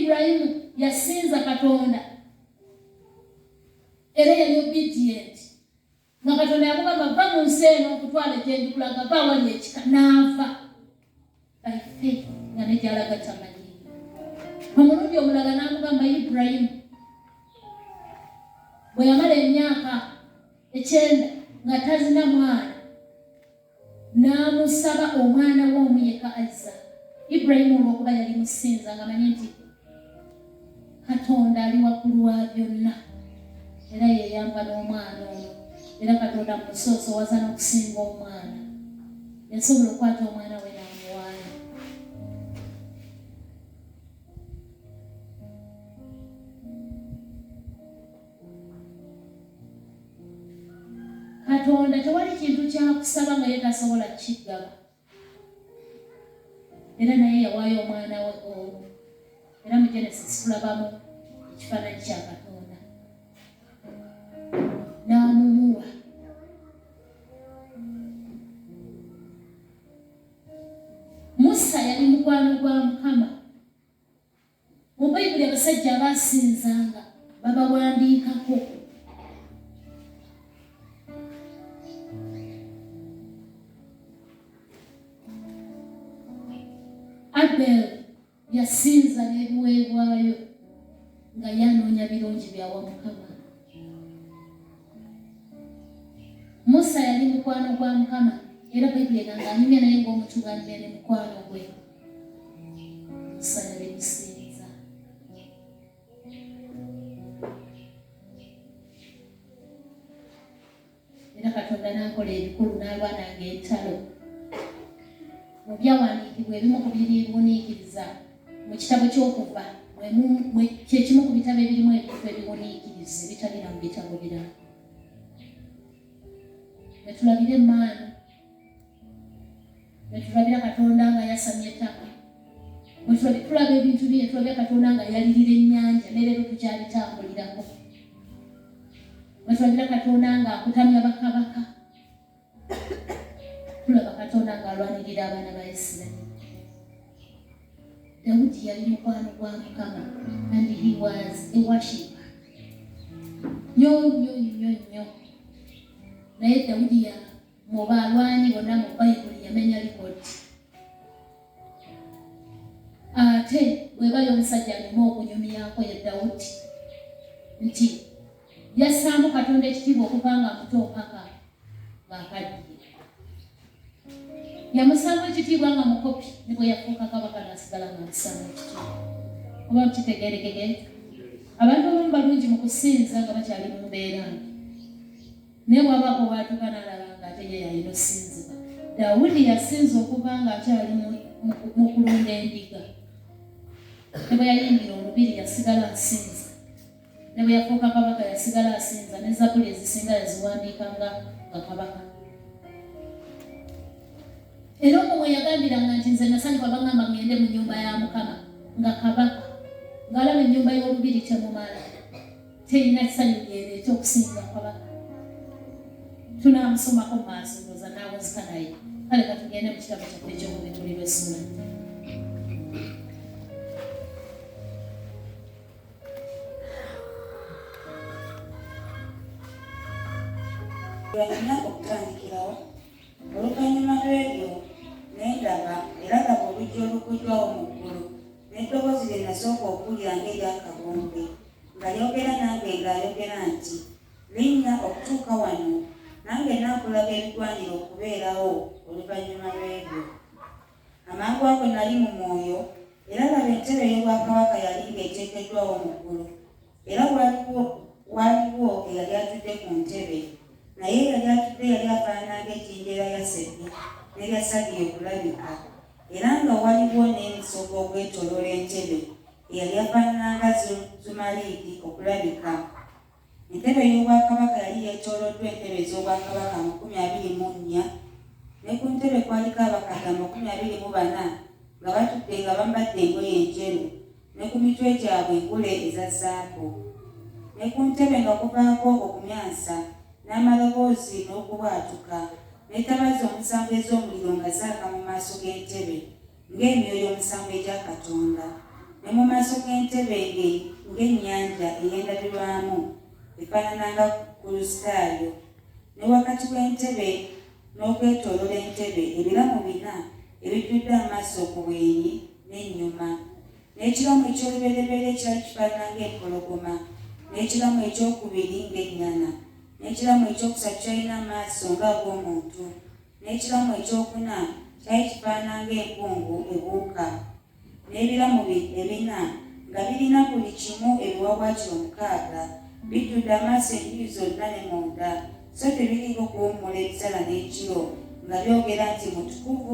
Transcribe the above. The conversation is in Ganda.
Ibrahim yasinza Katonda era yali obedient nga Katonda yamugamba va mu nsi eno okutwala gye ndikulaga va wali ekika n'ava by faith nga ne gy'alaga tamanyi. Omulundi omulala n'amugamba Ibrahim bwe yamala emyaka 9 nga tazina mwana n'amusaba omwana w'omu yeka Isaac. Ibrahim olw'okuba yali musinza nga manyi nti Katonda ali waggulu wa byonna era yeyamba n'omwana ono era Katonda musoosowaza n'okusinga omwana yasobola okukwata omwana we n'amuwaana. Katonda tewali kintu kyakusaba nga ye tasobola kukigaba era naye yawaayo omwana we omu era mu Genesis tulabamu ekifaananyi kya Katonda n'amumuwa. Musa yali mukwano gwa Mukama. Mu Bayibuli abasajja abaasinzanga babawandiikako. Abel yasinza n'ebiweebwayo nga yanoonya birungi byawa Mukama. Musa yali mukwano gwa Mukama era Bayibuli egamba anyumya naye ng'omutubanire ne mukwano gwe. Musa yali musinza. Era Katonda n'akola ebikulu n'alwananga entalo. Mu byawandiikibwa ebimu ku biriwuniikiriza mu kitabo ky'Okuva kye kimu ku bitabo ebirimu ebintu ebiwuniikiriza ebitalina mu bitabo birala. Ne tulabira emmaanu, ne tulabira Katonda nga yasamya ettaka, tulaba ebintu bye, tulabira Katonda nga yalirira ennyanja ne leero tukyabitambulirako. Ne tulabira Katonda nga akutamya bakabaka. Tulaba Katonda ng'alwanirira abaana ba Isirayiri. Dawudi yali mukwano gwa Mukama and he was a worshipper. Nnyo. Naye Dawudi mu balwanyi bonna mu Bayibuli yamenya likodi. Ate bwebayo omusajja alina okunyumyako ye Dawudi nti yassaamu Katonda ekitiibwa okuva nga muto mpaka ng'akaddiye. Yamusaamu ekitiibwa nga mukopi ne bwe yafuuka kabaka n'asigala nga amusaamu ekitiibwa. Oba mukitegeerekege abantu abamu balungi mu kusinza nga bakyali mu mbeera mbi. Naye bw'abaako bw'atuuka n'alaba ng'ate ye yalina osinzibwa. Dawudi yasinza okuva ng'akyali mu kulunda endiga. Ne bwe yayimbira olubiri yasigala asinza. Ne bwe yafuuka kabaka yasigala asinza ne Zabbuli ezisinga yaziwandiika nga kabaka. Era omwo mwe yagambiranga nti nze nasanyuka bangamba ngende mu nnyumba ya Mukama nga kabaka ng'alaba ennyumba y'olubiri temumala terina kisanyu lyereeta okusinza kabaka. Tunaamusomako mu maaso ndowooza n'awuzika naye. Kale ka tugende mu kitabo kyaffe eky'Obubikuli bw'Essula. Lwalina okutandikirawo oluvannyuma lw'ebyo n'endaba era laba oluggi olukuddwawo mu ggulu n'eddoboozi lye nasooka okuwulira ng'eryakabumbi nga lyogera nange ng'ayogera nti linnya okutuuka wano nange naakulaga ebigwanira okubeerawo oluvannyuma lw'ebyo. Amangu ago nali mu mwoyo era laba entebe y'obwakabaka yali ng'eteekeddwawo mu ggulu era waaliwo eyali atudde ku ntebe. Naye yali atudde yali afaanana ng'ejjinja ya Resty n'eryasaliye okulabika era nga waliwo n'emisogo ogwetooloola entebe eyali afaanana nga zumaliiki okulabika. Entebe y'obwakabaka yali yeetooloddwa entebe ez'obwakabaka 24 ne ku ntebe kwaliko abakadde 24 nga batudde nga bambadde engoye enjeru ne ku mitwe gyabwe enkule eza zaabu. Ne ku ntebe nga kuvaako okumyansa n'amaloboozi n'okubwatuka n'ettabaza omusanvu ez'omuliro nga zaaka mu maaso g'entebe ng'emyoyo omusanvu egya Katonda. ne mu maaso g'entebe ng'ennyanja ey'endabirwamu efaanana nga kulusitaayo, ne wakati w'entebe n'okwetooloola entebe ebiramu 4 ebijjudde amaaso ku bwenyi n'ennyuma, n'ekiramu eky'olubereberye ekyali kifaanana ng'empologoma, n'ekiramu ekyokubiri ng'ennyana, n'ekiramu ekyokusatu kyalina amaaso ng'ag'omuntu, n'ekiramu ekyokuna kyali kifaanana ng'empungu ebuuka, n'ebiramu 4 nga birina buli kimu ebiwaawaatiro 6 bijjudde amaaso enjuuyi zonna ne munda, so tebiriiko kuwummula ebisala n'ekiro nga byogera nti mutukuvu